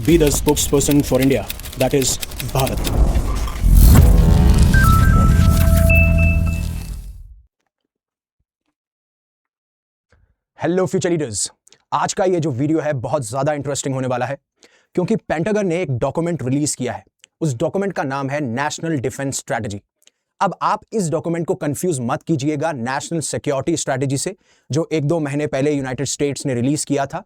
be the spokesperson for India, that is Bharat. Hello future leaders, आज का ये जो वीडियो है बहुत ज्यादा इंटरेस्टिंग होने वाला है क्योंकि पेंटागन ने एक डॉक्यूमेंट रिलीज किया है। उस डॉक्यूमेंट का नाम है नेशनल डिफेंस स्ट्रैटेजी। अब आप इस डॉक्यूमेंट को कंफ्यूज मत कीजिएगा नेशनल सिक्योरिटी स्ट्रैटेजी से, जो 1-2 महीने पहले यूनाइटेड स्टेट्स ने रिलीज किया था।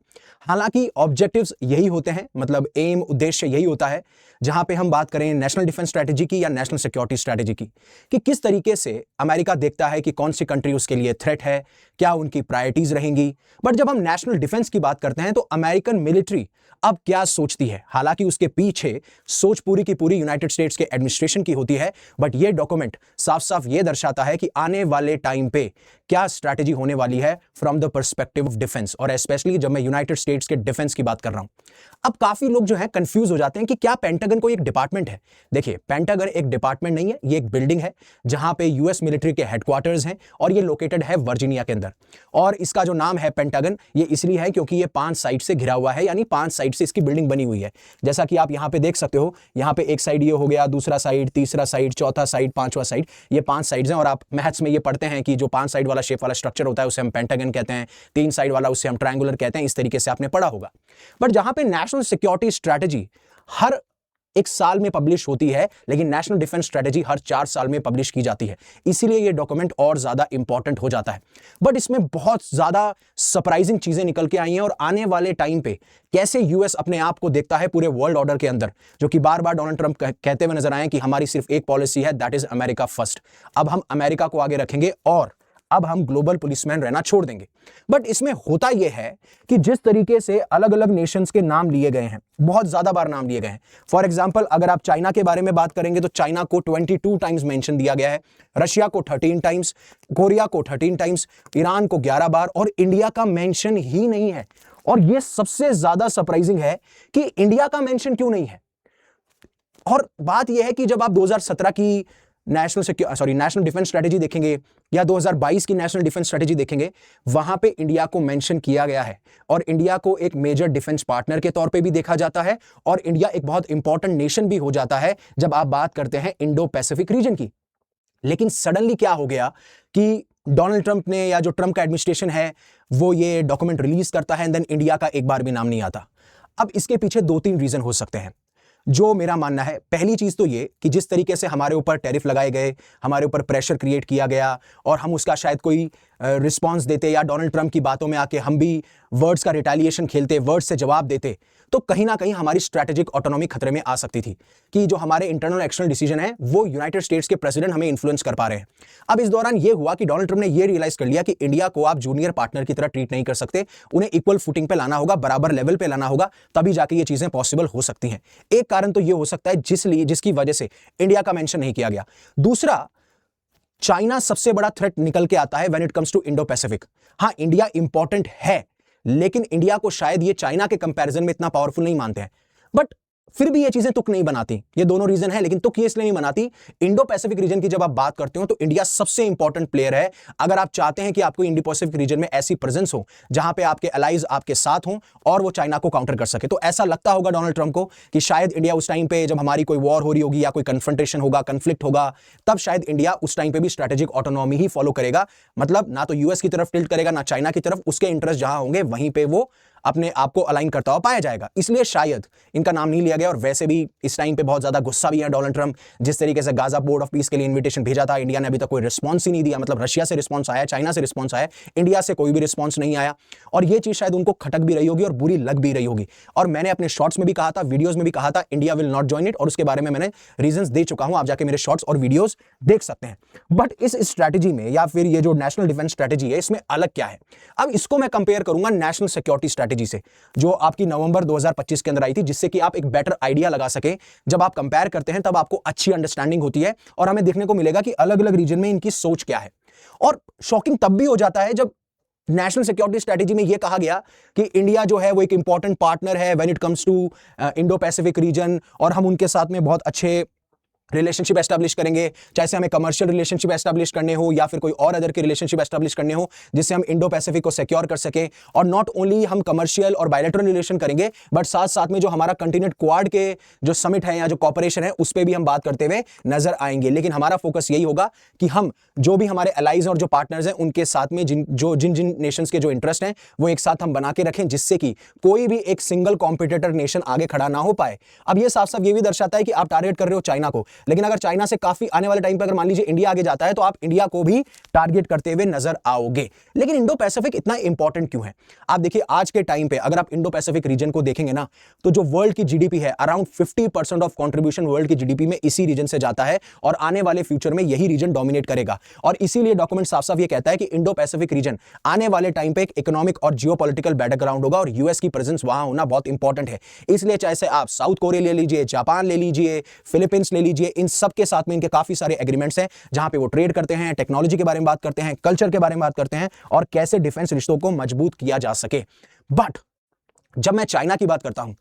हालांकि ऑब्जेक्टिव्स यही होते हैं, मतलब एम, उद्देश्य यही होता है जहां पे हम बात करें नेशनल डिफेंस स्ट्रैटेजी की या नेशनल सिक्योरिटी स्ट्रैटेजी की, कि किस तरीके से अमेरिका देखता है कि कौन सी कंट्री उसके लिए थ्रेट है, क्या उनकी प्रायोरिटीज रहेंगी। बट जब हम नेशनल डिफेंस की बात करते हैं तो अमेरिकन मिलिट्री अब क्या सोचती है, हालांकि उसके पीछे सोच पूरी की पूरी यूनाइटेड स्टेट्स के एडमिनिस्ट्रेशन की होती है। बट ये डॉक्यूमेंट साफ साफ ये दर्शाता है कि आने वाले टाइम पे क्या स्ट्रैटेजी होने वाली है from the perspective of defence, और स्पेशली जब मैं यूनाइटेड स्टेट्स के डिफेंस की बात कर रहा हूं। अब काफी लोग जो है कंफ्यूज हो जाते हैं कि क्या पेंटागन कोई एक डिपार्टमेंट है। देखिए, पेंटागन एक डिपार्टमेंट नहीं है, ये एक बिल्डिंग है जहां पे यूएस मिलिट्री के हेडक्वार्टर्स हैं और ये लोकेटेड है वर्जीनिया के अंदर। और इसका जो नाम है पेंटागन, ये इसलिए है क्योंकि ये 5 साइड से घिरा हुआ है, यानी 5 साइड से इसकी बिल्डिंग बनी हुई है। जैसा कि आप यहां पे देख सकते हो, यहां पे एक साइड ये हो गया, दूसरा साइड, तीसरा साइड, चौथा साइड, 5वां साइड, ये 5 साइड्स हैं। और आप मैथ्स में ये पढ़ते हैं कि जो 5 साइड वाला शेप वाला स्ट्रक्चर होता है उसे हम पेंटागन कहते हैं, 3 साइड वाला उसे हम ट्रायंगुलर कहते हैं। इस तरीके से आपने पढ़ा होगा। बट जहां पे नेशनल सिक्योरिटी स्ट्रैटेजी हर 1 साल में पब्लिश होती है, लेकिन नेशनल डिफेंस स्ट्रैटेजी हर 4 साल में पब्लिश की जाती है, इसीलिए यह डॉक्यूमेंट और ज्यादा इंपॉर्टेंट हो जाता है। बट इसमें बहुत ज्यादा सरप्राइजिंग चीजें निकल के आई हैं, और आने वाले टाइम पे कैसे यूएस अपने आप को देखता है पूरे वर्ल्ड ऑर्डर के अंदर, जो कि बार बार डोनाल्ड ट्रंप कहते हुए नजर आए कि हमारी सिर्फ एक पॉलिसी है, दैट इज अमेरिका फर्स्ट। अब हम अमेरिका को आगे रखेंगे और अब हम ग्लोबल पुलिसमैन रहना छोड़ देंगे। बट इसमें होता यह है कि जिस तरीके से अलग अलग नेशंस के नाम लिए गए हैं, बहुत ज्यादा बार नाम लिए गए हैं। फॉर एग्जांपल, अगर आप चाइना के बारे में बात करेंगे तो चाइना को 22 टाइम्स मेंशन दिया गया है, रशिया को 13 टाइम्स, कोरिया को 13 टाइम्स, ईरान को 11 बार, और इंडिया का मेंशन ही नहीं है। और यह सबसे ज्यादा सरप्राइजिंग है कि इंडिया का मेंशन क्यों नहीं है। और बात यह है कि जब आप 2017 की नेशनल डिफेंस स्ट्रेटेजी देखेंगे या 2022 की नेशनल डिफेंस स्ट्रेटेजी देखेंगे, वहां पे इंडिया को मेंशन किया गया है और इंडिया को एक मेजर डिफेंस पार्टनर के तौर पे भी देखा जाता है, और इंडिया एक बहुत इंपॉर्टेंट नेशन भी हो जाता है जब आप बात करते हैं इंडो पैसिफिक रीजन की। लेकिन सडनली क्या हो गया कि डोनाल्ड ट्रंप ने, या जो ट्रंप का एडमिनिस्ट्रेशन है, वो ये डॉक्यूमेंट रिलीज करता है, एंड देन इंडिया का एक बार भी नाम नहीं आता। अब इसके पीछे 2-3 रीजन हो सकते हैं, जो मेरा मानना है। पहली चीज तो ये कि जिस तरीके से हमारे ऊपर टैरिफ लगाए गए, हमारे ऊपर प्रेशर क्रिएट किया गया, और हम उसका शायद कोई रिस्पांस देते, या डोनाल्ड ट्रंप की बातों में आके हम भी वर्ड्स का रिटेलिएशन खेलते, वर्ड्स से जवाब देते, तो कहीं ना कहीं हमारी स्ट्रैटेजिक ऑटोनॉमी खतरे में आ सकती थी कि जो हमारे इंटरनल एक्सटर्नल डिसीजन है वो यूनाइटेड स्टेट्स के प्रेसिडेंट हमें इन्फ्लुएंस कर पा रहे हैं। अब इस दौरान ये हुआ कि डोनाल्ड ट्रंप ने ये रियलाइज कर लिया कि इंडिया को आप जूनियर पार्टनर की तरह ट्रीट नहीं कर सकते, उन्हें इक्वल फुटिंग पे लाना होगा, बराबर लेवल पे लाना होगा, तभी जाके ये चीजें पॉसिबल हो सकती हैं। एक कारण तो ये हो सकता है जिसकी वजह से इंडिया का मेंशन नहीं किया गया। दूसरा, चाइना सबसे बड़ा थ्रेट निकल के आता है when it comes to Indo Pacific. हां, इंडिया इंपॉर्टेंट है, लेकिन इंडिया को शायद ये चाइना के कंपैरिजन में इतना पावरफुल नहीं मानते हैं। बट फिर भी ये चीजें तुक नहीं बनाती। ये दोनों रीजन है, लेकिन तुक ये इसलिए नहीं बनाती, इंडो पैसिफिक रीजन की जब आप बात करते हो तो इंडिया सबसे इंपॉर्टेंट प्लेयर है। अगर आप चाहते हैं कि आपको इंडो पैसिफिक रीजन में ऐसी प्रेजेंस हो जहां पे आपके अलाइज आपके साथ हों और वो चाइना को काउंटर कर सके, तो ऐसा लगता होगा डोनाल्ड ट्रंप को कि शायद इंडिया उस टाइम पे जब हमारी कोई वॉर हो रही होगी या कोई कन्फ्रंटेशन होगा, कंफ्लिक्ट होगा, तब शायद इंडिया उस टाइम पे भी स्ट्रेटेजिक ऑटोनॉमी ही फॉलो करेगा। मतलब ना तो यूएस की तरफ टिल्ट करेगा, ना चाइना की तरफ, उसके इंटरेस्ट जहां होंगे वहीं पे वो अपने आप को अलाइन करता हुआ पाया जाएगा। इसलिए शायद इनका नाम नहीं लिया गया। और वैसे भी इस टाइम पे बहुत ज्यादा गुस्सा भी है डोनाल्ड ट्रंप, जिस तरीके से गाजा बोर्ड ऑफ पीस के लिए इनविटेशन भेजा था, इंडिया ने अभी तक कोई रिस्पांस ही नहीं दिया। मतलब रशिया से रिस्पांस आया, चाइना से रिस्पांस आया, इंडिया से कोई भी रिस्पांस नहीं आया। और ये चीज शायद उनको खटक भी रही होगी और बुरी लग भी रही होगी। और मैंने अपने शॉर्ट्स में भी कहा था, वीडियोस में भी कहा था, India will not join it, और उसके बारे में मैंने रीजंस दे चुका हूं, आप जाके मेरे शॉर्ट्स और वीडियोस देख सकते हैं। बट इस स्ट्रैटेजी में, या फिर ये जो नेशनल डिफेंस स्ट्रैटेजी है, इसमें अलग क्या है? अब इसको मैं कंपेयर करूंगा नेशनल सिक्योरिटी स्ट्रैटेजी से, जो आपकी नवंबर 2025 के अंदर आई थी, जिससे कि आप एक बेटर आइडिया लगा सके। जब आप कंपेयर करते हैं तब आपको अच्छी अंडरस्टैंडिंग होती है, और हमें देखने को मिलेगा कि अलग अलग रीजन में इनकी सोच क्या है। और शॉकिंग तब भी हो जाता है जब नेशनल सिक्योरिटी स्ट्रैटेजी में यह कहा गया कि इंडिया जो है वो एक इंपॉर्टेंट पार्टनर है when it comes to Indo Pacific region, और हम उनके साथ में बहुत अच्छे रिलेशनशिप एस्टैब्लिश करेंगे, चाहे से हमें कमर्शियल रिलेशनशिप एस्टैब्लिश करने हो या फिर कोई और अदर के रिलेशनशिप एस्टैब्लिश करने हो जिससे हम इंडो पैसिफिक को सिक्योर कर सकें। और नॉट ओनली हम कमर्शियल और बायलैटरल रिलेशन करेंगे बट साथ साथ में जो हमारा कंटिनेंट क्वाड के जो समिट है या जो कॉपरेशन है उस पर भी हम बात करते हुए नजर आएंगे। लेकिन हमारा फोकस यही होगा कि हम जो भी हमारे एलाइज और जो पार्टनर्स हैं उनके साथ में जिन जिन नेशंस के जो इंटरेस्ट हैं वो एक साथ हम बना के रखें जिससे कि कोई भी एक सिंगल कॉम्पिटिटर नेशन आगे खड़ा ना हो पाए। अब ये साफ साफ ये भी दर्शाता है कि आप टारगेट कर रहे हो चाइना को, लेकिन अगर चाइना से काफी आने वाले टाइम पे अगर मान लीजिए इंडिया आगे जाता है तो आप इंडिया को भी टारगेट करते हुए नजर आओगे। लेकिन इंडो पैसिफिक इतना इंपॉर्टेंट क्यों है? आप देखिए आज के टाइम पे अगर आप इंडो पैसिफिक रीजन को देखेंगे ना तो जो वर्ल्ड की जीडीपी है अराउंड 50% ऑफ कंट्रीब्यूशन वर्ल्ड की जीडीपी में इसी रीजन से जाता है और आने वाले फ्यूचर में यही रीजन डोमिनेट करेगा। और इसीलिए डॉक्यूमेंट साफ साफ ये कहता है कि इंडो पैसिफिक रीजन आने वाले टाइम पे एक इकोनॉमिक और जियोपॉलिटिकल बैटरग्राउंड होगा और यूएस की प्रेजेंस वहां होना बहुत इंपॉर्टेंट है। इसलिए चाहे से आप साउथ कोरिया ले लीजिए, जापान ले लीजिए, फिलीपींस ले लीजिए, इन सब के साथ में इनके काफी सारे एग्रीमेंट्स हैं जहां पे वो ट्रेड करते हैं, टेक्नोलॉजी के बारे में बात करते हैं, कल्चर के बारे में बात करते हैं और कैसे डिफेंस रिश्तों को मजबूत किया जा सके। बट जब मैं चाइना की बात करता हूं,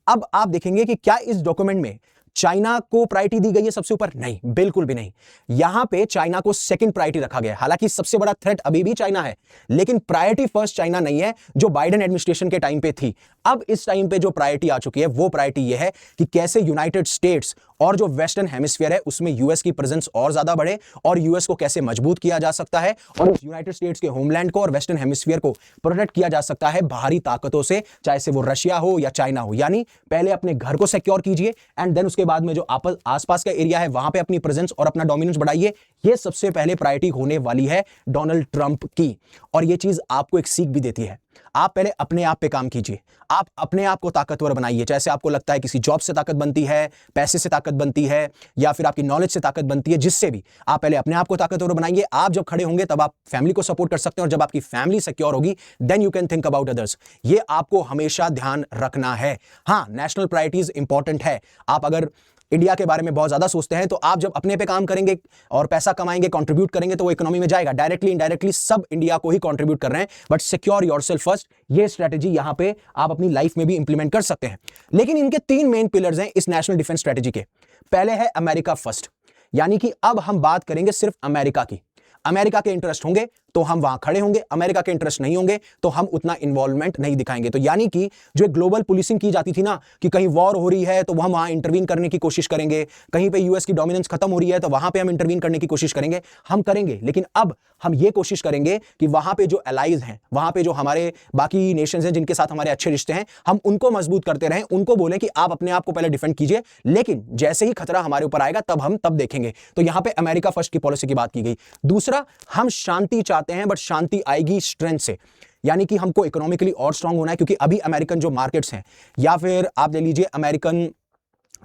अब आप देखेंगे कि क्या इस डॉक्यूमेंट में चाइना को प्रायोरिटी दी गई है सबसे ऊपर? नहीं, बिल्कुल भी नहीं। यहां पे चाइना को सेकंड प्रायोरिटी रखा गया है। हालांकि सबसे बड़ा थ्रेट अभी भी चाइना है, लेकिन प्रायोरिटी फर्स्ट चाइना नहीं है जो बाइडेन एडमिनिस्ट्रेशन के टाइम पे थी। अब इस टाइम पे जो प्रायोरिटी आ चुकी है वो प्रायोरिटी ये है कि कैसे यूनाइटेड स्टेट्स और जो वेस्टर्न हेमिस्फीयर है उसमें यूएस की प्रेजेंस और ज्यादा बढ़े और यूएस को कैसे मजबूत किया जा सकता है और उस यूनाइटेड स्टेट्स के होमलैंड को और वेस्टर्न हेमिस्फीयर को प्रोटेक्ट किया जा सकता है बाहरी ताकतों से, चाहे से वो रशिया हो या चाइना हो। यानी पहले अपने घर को सिक्योर कीजिए एंड देन उसके बाद में जो आसपास का एरिया है वहां पे अपनी प्रेजेंस और अपना डोमिनेंस बढ़ाइए। ये सबसे पहले प्रायोरिटी होने वाली है डोनाल्ड ट्रंप की। और ये चीज आपको एक सीख भी देती है। आप पहले अपने आप पे काम कीजिए, आप अपने आप को ताकतवर बनाइए। जैसे आपको लगता है किसी जॉब से ताकत बनती है, पैसे से ताकत बनती है या फिर आपकी नॉलेज से ताकत बनती है, जिससे भी आप पहले अपने आप को ताकतवर बनाइए। आप जब खड़े होंगे तब आप फैमिली को सपोर्ट कर सकते हैं और जब आपकी फैमिली सिक्योर होगी then you can think about others. ये आपको हमेशा ध्यान रखना है। हाँ, नेशनल प्रायोरिटीज इंपॉर्टेंट है। आप अगर इंडिया के बारे में बहुत ज्यादा सोचते हैं तो आप जब अपने पे काम करेंगे और पैसा कमाएंगे, कंट्रीब्यूट करेंगे तो वो इकोनॉमी में जाएगा। डायरेक्टली इनडायरेक्टली सब इंडिया को ही कंट्रीब्यूट कर रहे हैं, बट सिक्योर योरसेल्फ फर्स्ट, ये स्ट्रेटजी यहां पे आप अपनी लाइफ में भी इंप्लीमेंट कर सकते हैं। लेकिन इनके 3 मेन पिलर्स हैं इस नेशनल डिफेंस स्ट्रेटजी के। पहले है अमेरिका फर्स्ट, यानी कि अब हम बात करेंगे सिर्फ अमेरिका की। अमेरिका के इंटरेस्ट होंगे तो हम वहां खड़े होंगे, अमेरिका के इंटरेस्ट नहीं होंगे तो हम उतना इन्वॉल्वमेंट नहीं दिखाएंगे। तो यानी कि जो ग्लोबल पुलिसिंग की जाती थी ना कि कहीं वॉर हो रही है तो हम वहां इंटरवीन करने की कोशिश करेंगे, कहीं पे यूएस की डोमिनेंस खत्म हो रही है तो वहां पे हम इंटरवीन करने की कोशिश करेंगे, हम करेंगे। लेकिन अब हम ये कोशिश करेंगे कि वहां पे जो एलाइज हैं, वहां पे जो हमारे बाकी नेशंस हैं जिनके साथ हमारे अच्छे रिश्ते हैं, हम उनको मजबूत करते रहें, उनको बोलें कि आप अपने आप को पहले डिफेंड कीजिए, लेकिन जैसे ही खतरा हमारे ऊपर आएगा तब देखेंगे। तो यहां पे अमेरिका फर्स्ट की पॉलिसी की बात की गई। दूसरा, हम शांति चाहते हैं बट शांति आएगी स्ट्रेंथ से, यानी कि हमको इकोनॉमिकली और स्ट्रांग होना है, क्योंकि अभी अमेरिकन जो मार्केट्स हैं या फिर आप ले लीजिए अमेरिकन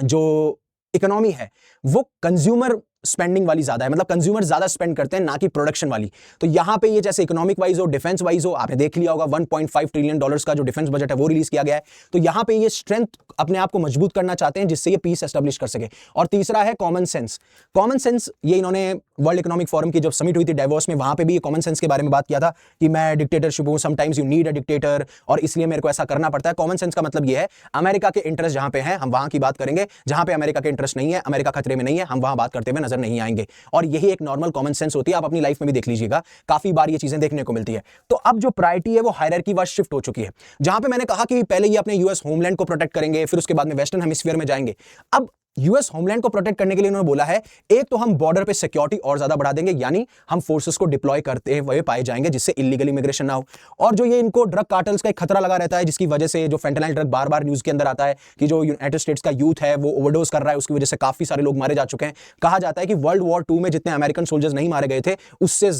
जो इकोनॉमी है वो कंज्यूमर स्पेंडिंग वाली ज्यादा है, मतलब कंज्यूमर ज्यादा स्पेंड करते हैं ना कि प्रोडक्शन वाली। तो यहां पे ये जैसे इकोनॉमिक वाइज हो, डिफेंस वाइज हो, आपने देख लिया होगा 1.5 ट्रिलियन डॉलर्स का जो डिफेंस बजट है वो रिलीज किया गया है। तो यहां पे ये स्ट्रेंथ अपने आप को मजबूत करना चाहते हैं जिससे ये पीस एस्टेब्लिश कर सके। और तीसरा है कॉमन सेंस। कॉमन सेंस ये इन्होंने वर्ल्ड इकोनॉमिक फोरम की जब समिट हुई थी डेवोस में, वहां पे भी ये कॉमन सेंस के बारे में बात किया था कि मैं डिक्टेटरशिप हूं, sometimes you need a dictator और इसलिए मेरे को ऐसा करना पड़ता है। कॉमन सेंस का मतलब ये है अमेरिका के इंटरेस्ट जहां पे हैं हम वहां की बात करेंगे, जहां पे अमेरिका के इंटरेस्ट नहीं है, अमेरिका खतरे में नहीं है, हम वहां बात करते हुए नजर नहीं आएंगे। और यही एक नॉर्मल कॉमन सेंस होती है। आप अपनी लाइफ में भी देख लीजिएगा, काफी बार ये चीजें देखने को मिलती है। तो अब जो प्रायोरिटी है वो हायरार्की वाइज शिफ्ट हो चुकी है। जहां पे मैंने कहा कि पहले ये अपने यूएस होमलैंड को प्रोटेक्ट करेंगे, फिर उसके बाद में वेस्टर्न हेमिस्फीयर में जाएंगे। अब यूएस होमलैंड को प्रोटेक्ट करने के लिए उन्होंने बोला है एक तो हम बॉर्डर पे सिक्योरिटी और ज्यादा बढ़ा देंगे, यानी हम फोर्सेस को डिप्लॉय करते हुए पाए जाएंगे जिससे इलीगल इमिग्रेशन ना हो। और जो ये इनको ड्रग कार्टल्स का एक खतरा लगा रहता है जिसकी वजह से जो फेंटेनाइल ड्रग बार बार न्यूज के अंदर आता है कि जो यूनाइटेड स्टेट्स का यूथ है वो ओवरडोज कर रहा है, उसकी वजह से काफी सारे लोग मारे जा चुके हैं। कहा जाता है कि वर्ल्ड वॉर 2 में जितने अमेरिकन सोल्जर्स नहीं मारे गए थे उससे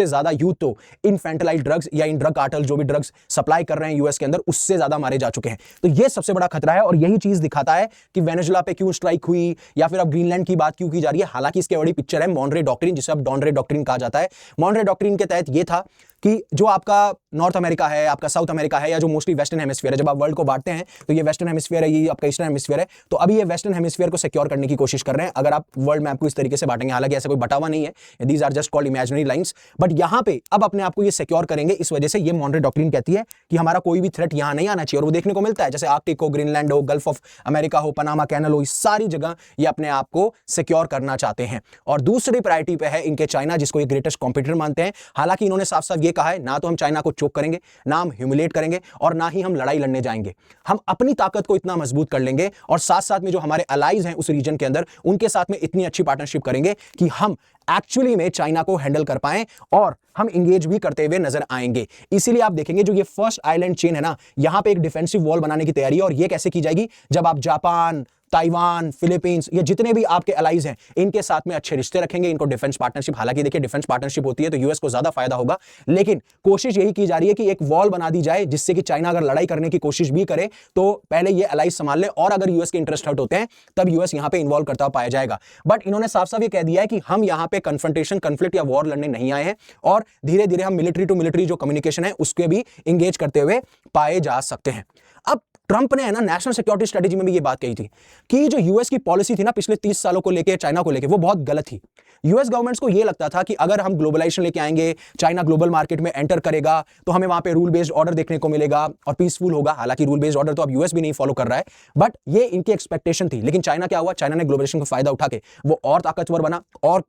ज्यादा यूथ तो इन फेंटेनाइल ड्रग्स या इन ड्रग कार्टल जो भी ड्रग्स सप्लाई कर रहे हैं यूएस के अंदर उससे ज्यादा मारे जा चुके हैं। तो ये सबसे बड़ा खतरा है और यही चीज दिखाता है कि वेनेजुएला पे क्यों स्ट्राइक हुई या फिर अब ग्रीनलैंड की बात क्यों की जा रही है। हालांकि इसके बड़ी पिक्चर है मॉनरे डॉक्ट्रिन, जिसे अब डॉनरे डॉक्ट्रिन कहा जाता है। मॉनरे डॉक्ट्रिन के तहत यह था कि जो आपका नॉर्थ अमेरिका है, आपका साउथ अमेरिका है, या जो मोस्टली वेस्टर्न हेमिस्फीयर है, जब आप वर्ल्ड को बांटते हैं तो ये वेस्टर्न हेमिस्फीयर है, ये आपका ईस्टर्न हेमिस्फीयर है। तो अभी ये वेस्टर्न हेमिस्फीयर को सिक्योर करने की कोशिश कर रहे हैं अगर आप वर्ल्ड मैप को इस तरीके से बांटेंगे। हालांकि ऐसा कोई बटा हुआ नहीं है, these are just called imaginary lines, but यहां पे अब अपने आप को ये सिक्योर करेंगे। इस वजह से ये मॉनट्रियल डॉक्ट्रिन कहती है कि हमारा कोई भी थ्रेट यहां नहीं आना चाहिए, और वो देखने को मिलता है, जैसे आर्कटिक हो, ग्रीनलैंड हो, गल्फ ऑफ अमेरिका हो, पनामा कैनल हो, सारी जगह ये अपने आप को सिक्योर करना चाहते हैं। और दूसरी प्रायोरिटी पे है इनके चाइना, जिसको ये ग्रेटेस्ट कॉम्पिटिटर मानते हैं। हालांकि इन्होंने साफ साफ ये कहा है, ना तो हम चाइना को चोक करेंगे, ना हम ह्यूमिलेट करेंगे, और ना ही हम लड़ाई लड़ने जाएंगे। हम अपनी ताकत को इतना मजबूत कर लेंगे और साथ साथ में जो हमारे अलाइज हैं उस रीजन के अंदर, उनके साथ में इतनी अच्छी पार्टनरशिप करेंगे कि हम एक्चुअली में चाइना को हैंडल कर पाएं और हम इंगेज भी करते हुए नजर आएंगे। इसीलिए आप देखेंगे जो ये फर्स्ट आइलैंड चेन है ना, यहां पे एक डिफेंसिव वॉल बनाने की तैयारी है। और ये कैसे की जाएगी? जब आप जापान, ताइवान, फिलीपींस, ये जितने भी आपके अलाइज हैं इनके साथ में अच्छे रिश्ते रखेंगे, इनको डिफेंस पार्टनरशिप, हालांकि देखिए डिफेंस पार्टनरशिप होती है तो यूएस को ज्यादा फायदा होगा, लेकिन कोशिश यही की जा रही है कि एक वॉल बना दी जाए जिससे कि चाइना अगर लड़ाई करने की कोशिश भी करे तो पहले ये अलाइज संभाल ले, और अगर यूएस के इंटरेस्ट हर्ट होते हैं तब यूएस यहां पे इन्वॉल्व करता पाया जाएगा। बट इन्होंने साफ साफ ये कह दिया है कि हम यहां पे कन्फ्रंटेशन, कन्फ्लिक्ट या वॉर लड़ने नहीं आए हैं, और धीरे धीरे हम मिलिट्री टू मिलिट्री जो कम्युनिकेशन है उसके भी इंगेज करते हुए पाए जा सकते हैं। अब ट्रंप ने है ना नेशनल सिक्योरिटी स्ट्रेटजी में भी ये बात कही थी कि जो यूएस की पॉलिसी थी ना पिछले 30 सालों को लेके चाइना को लेके, वो बहुत गलत थी। यूएस गवर्नमेंट्स को ये लगता था कि अगर हम ग्लोबलाइजेशन लेके आएंगे, चाइना ग्लोबल मार्केट में एंटर करेगा तो हमें वहां पे रूल बेस्ड ऑर्डर देखने को मिलेगा और पीसफुल होगा। हालांकि रूल बेस्ड ऑर्डर तो अब यूएस भी नहीं फॉलो कर रहा है, बट ये इनकी एक्सपेक्टेशन थी। लेकिन चाइना क्या हुआ? चाइना ने ग्लोबलाइजेशन का फायदा उठा के वो और ताकतवर बना, और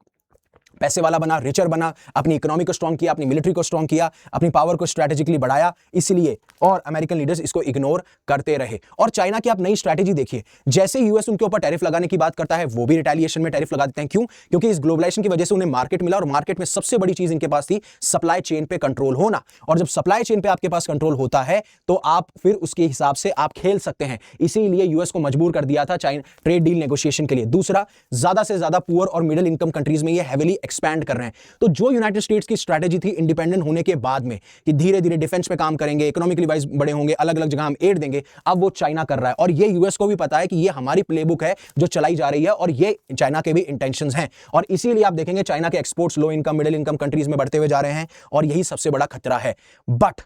पैसे वाला बना, रिचर बना, अपनी इकोनॉमी को स्ट्रांग किया, अपनी मिलिट्री को स्ट्रांग किया, अपनी पावर को स्ट्रैटेजिकली बढ़ाया। इसलिए और अमेरिकन लीडर्स इसको इग्नोर करते रहे। और चाइना की आप नई स्ट्रैटेजी देखिए, जैसे यूएस उनके ऊपर टैरिफ लगाने की बात करता है, वो भी रिटेलिएशन में टैरिफ लगा देते हैं। क्यों? क्योंकि इस ग्लोबलाइजेशन की वजह से उन्हें मार्केट मिला, और मार्केट में सबसे बड़ी चीज इनके पास थी सप्लाई चेन पे कंट्रोल होना। और जब सप्लाई चेन पे आपके पास कंट्रोल होता है तो आप फिर उसके हिसाब से आप खेल सकते हैं। इसीलिए यूएस को मजबूर कर दिया था चाइना ट्रेड डील नेगोशिएशन के लिए। दूसरा, ज्यादा से ज्यादा पुअर और मिडिल इनकम कंट्रीज में ये हेविली एक्सपैंड कर रहे हैं। तो जो यूनाइटेड स्टेट्स की स्ट्रैटेजी थी इंडिपेंडेंट होने के बाद में कि धीरे धीरे डिफेंस पे काम करेंगे, इकोनॉमिकली वाइज बड़े होंगे, अलग अलग जगह हम एड देंगे, अब वो चाइना कर रहा है। और ये यूएस को भी पता है कि ये हमारी प्लेबुक है जो चलाई जा रही है, और ये चाइना के भी इंटेंशंस हैं। और इसीलिए आप देखेंगे चाइना के exports low income, middle income countries में बढ़ते हुए जा रहे हैं, और यही सबसे बड़ा खतरा है। बट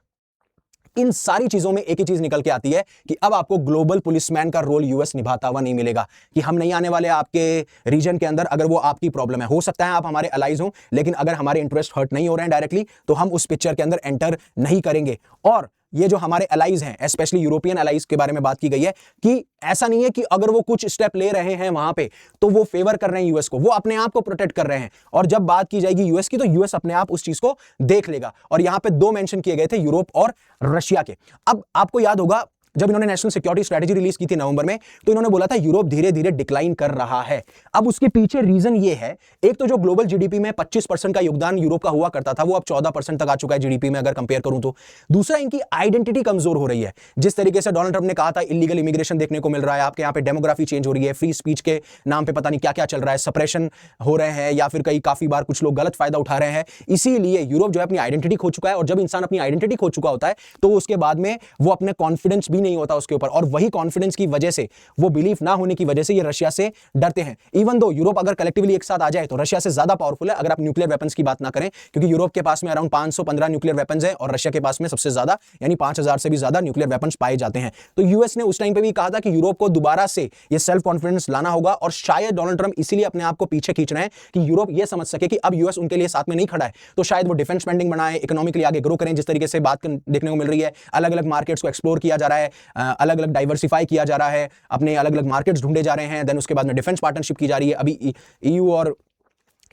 इन सारी चीजों में एक ही चीज निकल के आती है कि अब आपको ग्लोबल पुलिसमैन का रोल यूएस निभाता हुआ नहीं मिलेगा, कि हम नहीं आने वाले आपके रीजन के अंदर अगर वो आपकी प्रॉब्लम है। हो सकता है आप हमारे अलाइज हो, लेकिन अगर हमारे इंटरेस्ट हर्ट नहीं हो रहे हैं डायरेक्टली तो हम उस पिक्चर के अंदर एंटर नहीं करेंगे। और ये जो हमारे अलाइज हैं, स्पेशली यूरोपियन अलाइज के बारे में बात की गई है कि ऐसा नहीं है कि अगर वो कुछ स्टेप ले रहे हैं वहां पे तो वो फेवर कर रहे हैं यूएस को, वो अपने आप को प्रोटेक्ट कर रहे हैं। और जब बात की जाएगी यूएस की तो यूएस अपने आप उस चीज को देख लेगा। और यहां पे दो मेंशन किए गए थे, यूरोप और रशिया के। अब आपको याद होगा जब इन्होंने नेशनल सिक्योरिटी स्ट्रेटजी रिलीज की थी नवंबर में, तो इन्होंने बोला था यूरोप धीरे धीरे डिक्लाइन कर रहा है। अब उसके पीछे रीजन ये है, एक तो जो ग्लोबल जीडीपी में 25% का योगदान यूरोप का हुआ करता था वो अब 14% तक आ चुका है जीडीपी में अगर कंपेयर करूं तो। दूसरा, इनकी आइडेंटिटी कमजोर हो रही है। जिस तरीके से डोनाल्ड ट्रंप ने कहा था इलीगल इमिग्रेशन देखने को मिल रहा है, आपके यहाँ पे डेमोग्राफी चेंज हो रही है, फ्री स्पीच के नाम पे पता नहीं क्या क्या चल रहा है, सप्रेशन हो रहे हैं, या फिर कई काफी बार कुछ लोग गलत फायदा उठा रहे हैं। इसीलिए यूरोप जो है अपनी आइडेंटिटी खो चुका है, और जब इंसान अपनी आइडेंटिटी खो चुका होता है तो उसके बाद में वो अपने कॉन्फिडेंस भी नहीं होता उसके ऊपर, और वही कॉन्फिडेंस की वजह से, वो बिलीफ ना होने की वजह से ये रशिया से डरते हैं। इवन दो यूरोप अगर कलेक्टिवली एक साथ आ जाए तो रशिया से ज्यादा पावरफुल है, अगर आप न्यूक्लियर वेपन्स की बात ना करें, क्योंकि यूरोप के पास में अराउंड 515 न्यूक्लियर वेपन्स है और रशिया के पास में सबसे ज्यादा यानी 5000 से भी ज्यादा न्यूक्लियर वेपन्स पाए जाते हैं। तो यूएस ने उस टाइम पे भी कहा था कि यूरोप को दोबारा से ये सेल्फ कॉन्फिडेंस लाना होगा, और शायद डोनाल्ड ट्रंप इसीलिए अपने आप को पीछे खींच रहे हैं कि यूरोप ये समझ सके कि अब यूएस उनके लिए साथ में नहीं खड़ा है, तो शायद वो डिफेंस स्पेंडिंग बढ़ाएं, इकोनॉमिकली आगे ग्रो करें। जिस तरीके से बात देखने को मिल रही है, अलग अलग मार्केट्स को एक्सप्लोर किया जा रहा है, अलग अलग डाइवर्सिफाई किया जा रहा है, अपने अलग अलग मार्केट्स ढूंढे जा रहे हैं, देन उसके बाद में डिफेंस पार्टनरशिप की जा रही है, अभी ईयू और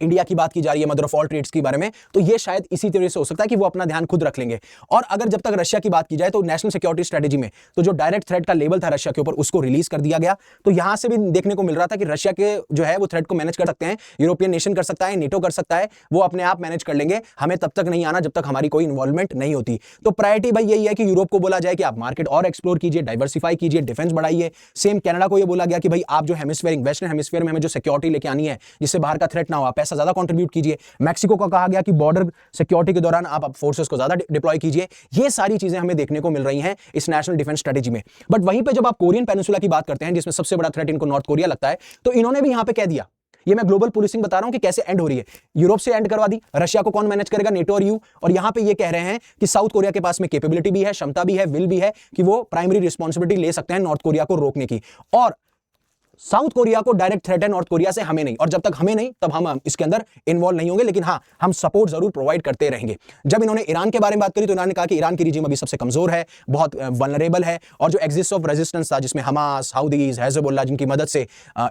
इंडिया की बात की जा रही है, मदर ऑफ ऑल ट्रेड्स के बारे में। तो ये शायद इसी तरह से हो सकता है कि वो अपना ध्यान खुद रख लेंगे। और अगर जब तक रशिया की बात की जाए तो नेशनल सिक्योरिटी स्ट्रेटजी में तो जो डायरेक्ट थ्रेट का लेवल था रशिया के ऊपर उसको रिलीज कर दिया गया। तो यहां से भी देखने को मिल रहा था कि रशिया के जो है वो थ्रेट को मैनेज कर सकते हैं, यूरोपियन नेशन कर सकता है, नेटो कर सकता है, वो अपने आप मैनेज कर लेंगे, हमें तब तक नहीं आना जब तक हमारी कोई इन्वॉल्वमेंट नहीं होती। तो प्रायोरिटी भाई यही है कि यूरोप को बोला जाए कि आप मार्केट और एक्सप्लोर कीजिए, डाइवर्सिफाई कीजिए, डिफेंस बढ़ाइए। सेम कनाडा को ये बोला गया कि भाई आप जो हेमिस्फीयर वेस्टर्न हेमिस्फीयर में हमें जो सिक्योरिटी लेके आनी है जिससे बाहर का थ्रेट ना हो, पैसा ज्यादा कंट्रीब्यूट कीजिए। मैक्सिको को कहा गया कि बॉर्डर सिक्योरिटी के दौरान आप फोर्सेस को ज्यादा डिप्लॉय कीजिए। ये सारी चीजें हमें देखने को मिल रही हैं इस नेशनल डिफेंस स्ट्रेटजी में। बट वहीं पे जब आप कोरियन पेनिनसुला की बात करते हैं जिसमें सबसे बड़ा थ्रेट इनको नॉर्थ कोरिया लगता है, तो इन्होंने भी यहां पे कह दिया, ये मैं ग्लोबल पुलिसिंग बता रहा हूं कि कैसे एंड हो रही है। यूरोप से एंड करवा दी, रशिया को कौन मैनेज करेगा, नेटो और यू। और यहां पे ये कह रहे हैं कि साउथ कोरिया के पास में कैपेबिलिटी भी है, क्षमता भी है, विल भी है कि वो प्राइमरी रिस्पॉन्सिबिलिटी ले सकते हैं नॉर्थ कोरिया को रोकने की। और साउथ कोरिया को डायरेक्ट थ्रेट है नॉर्थ कोरिया से, हमें नहीं। और जब तक हमें नहीं तब हम इसके अंदर इन्वॉल्व नहीं होंगे, लेकिन हाँ हम सपोर्ट जरूर प्रोवाइड करते रहेंगे। जब इन्होंने ईरान के बारे में बात करी तो इन्होंने कहा कि ईरान की रिजीम अभी सबसे कमजोर है, बहुत वल्नरेबल है, और जो एग्जिस्ट ऑफ रेजिस्टेंस था जिसमें हमास, हाउदीज, हिजबुल्लाह, जिनकी मदद से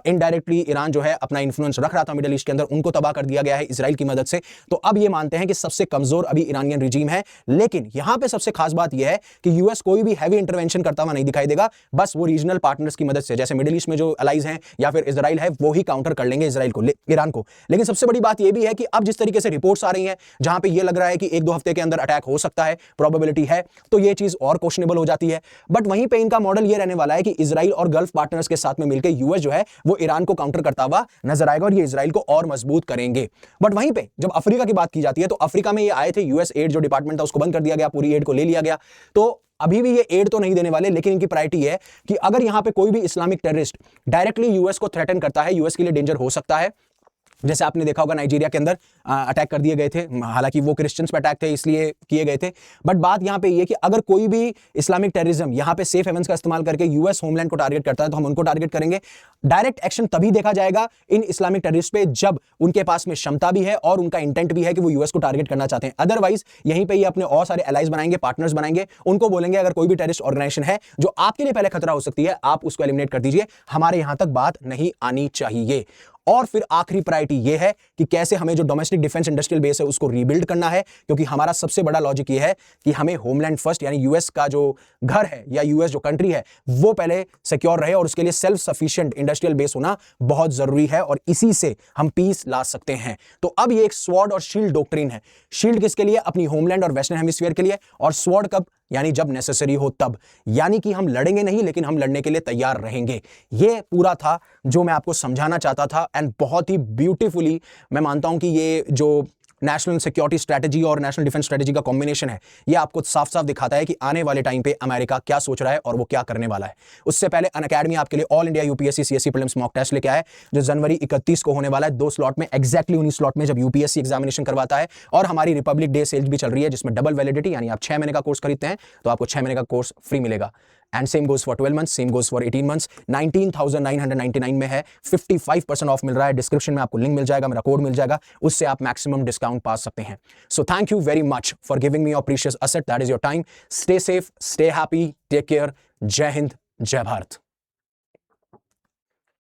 इनडायरेक्टली ईरान जो है अपना इन्फ्लुएंस रख रहा था मिडिल ईस्ट के अंदर, उनको तबाह कर दिया गया है इसराइल की मदद से। तो अब ये मानते हैं कि सबसे कमजोर अभी ईरानियन रिजीम है। लेकिन यहां पर सबसे खास बात यह है कि यूएस कोई भी हैवी इंटरवेंशन करता हुआ नहीं दिखाई देगा, बस वो रीजनल पार्टनर्स की मदद से, जैसे मिडिल ईस्ट में जो अलाइज हैं या फिर इजराइल है, वो ही काउंटर कर लेंगे इजराइल को, ईरान को। लेकिन सबसे बड़ी बात यह भी है कि अब जिस तरीके से रिपोर्ट्स आ रही हैं जहां पे यह लग रहा है कि 1-2 हफ्ते के अंदर अटैक हो सकता है, प्रोबेबिलिटी है, तो यह चीज और क्वेश्चनेबल हो जाती है। बट वहीं पे इनका मॉडल यह रहने वाला है कि इजराइल और गल्फ पार्टनर्स के साथ में मिलकर यूएस जो है वो ईरान को काउंटर करता हुआ नजर आएगा और ये इजराइल को और मजबूत करेंगे। बट वहीं पे जब अफ्रीका की बात की जाती है तो अफ्रीका में ये आए थे, यूएस एड जो डिपार्टमेंट था उसको बंद कर दिया गया, पूरी एड को ले लिया गया। तो अभी भी ये एड तो नहीं देने वाले, लेकिन इनकी प्रायोरिटी है कि अगर यहां पे कोई भी इस्लामिक टेररिस्ट डायरेक्टली यूएस को थ्रेटन करता है, यूएस के लिए डेंजर हो सकता है। जैसे आपने देखा होगा नाइजीरिया के अंदर अटैक कर दिए गए थे, हालांकि वो क्रिश्चियंस पे अटैक थे इसलिए किए गए थे। बट बात यहां पे ये कि अगर कोई भी इस्लामिक टेररिज्म यहां पे सेफ हेवंस का इस्तेमाल करके यूएस होमलैंड को टारगेट करता है तो हम उनको टारगेट करेंगे। डायरेक्ट एक्शन तभी देखा जाएगा इन इस्लामिक टेररिस्ट पे जब उनके पास में क्षमता भी है और उनका इंटेंट भी है कि वो यूएस को टारगेट करना चाहते हैं। अदरवाइज यहीं पे ये अपने और सारे एलाइज बनाएंगे, पार्टनर्स बनाएंगे, उनको बोलेंगे अगर कोई भी टेररिस्ट ऑर्गेनाइजेशन है जो आपके लिए पहले खतरा हो सकती है, आप उसको एलिमिनेट कर दीजिए, हमारे यहां तक बात नहीं आनी चाहिए। और फिर आखिरी प्रायोरिटी यह है कि कैसे हमें जो डोमेस्टिक डिफेंस इंडस्ट्रियल बेस है उसको रीबिल्ड करना है, क्योंकि हमारा सबसे बड़ा लॉजिक यह है कि हमें होमलैंड फर्स्ट यानी यूएस का जो घर है या यूएस जो कंट्री है वो पहले सिक्योर रहे, और उसके लिए सेल्फ सफिशिएंट इंडस्ट्रियल बेस होना बहुत जरूरी है, और इसी से हम पीस ला सकते हैं। तो अब ये एक स्वॉर्ड और शील्ड डॉक्ट्रिन है। शील्ड किसके लिए? अपनी होमलैंड और वेस्टर्न हेमिस्फीयर के लिए, और स्वॉर्ड कब? यानी जब नेसेसरी हो तब, यानी कि हम लड़ेंगे नहीं लेकिन हम लड़ने के लिए तैयार रहेंगे। ये पूरा था जो मैं आपको समझाना चाहता था, एंड बहुत ही ब्यूटीफुली मैं मानता हूं कि ये जो नेशनल सिक्योरिटी स्ट्रेटजी और नेशनल डिफेंस स्ट्रेटजी का कॉम्बिनेशन है, ये आपको साफ साफ दिखाता है कि आने वाले टाइम पे अमेरिका क्या सोच रहा है और वो क्या करने वाला है। उससे पहले अनअकैडमी आपके लिए all India UPSC CSC prelims mock test लेके आया है, जो जनवरी 31 को होने वाला है, 2 स्लॉट में, एग्जैक्टली उन्हीं स्लॉट में जब यूपीएससी एग्जामिनेशन करवाता है। और हमारी रिपब्लिक डे सेल्स भी चल रही है जिसमें डबल वैलिडिटी, यानी आप 6 महीने का कोर्स खरीदते हैं तो आपको 6 महीने का कोर्स फ्री मिलेगा। And same goes for 12 months, same goes for 18 months. 19,999 में है, 55% ऑफ मिल रहा है। डिस्क्रिप्शन में आपको लिंक मिल जाएगा, मेरा कोड मिल जाएगा, उससे आप मैक्सिमम डिस्काउंट पा सकते हैं। So thank you very much for giving me your precious asset, that is your time. Stay safe, stay happy, take care. जय हिंद, जय भारत।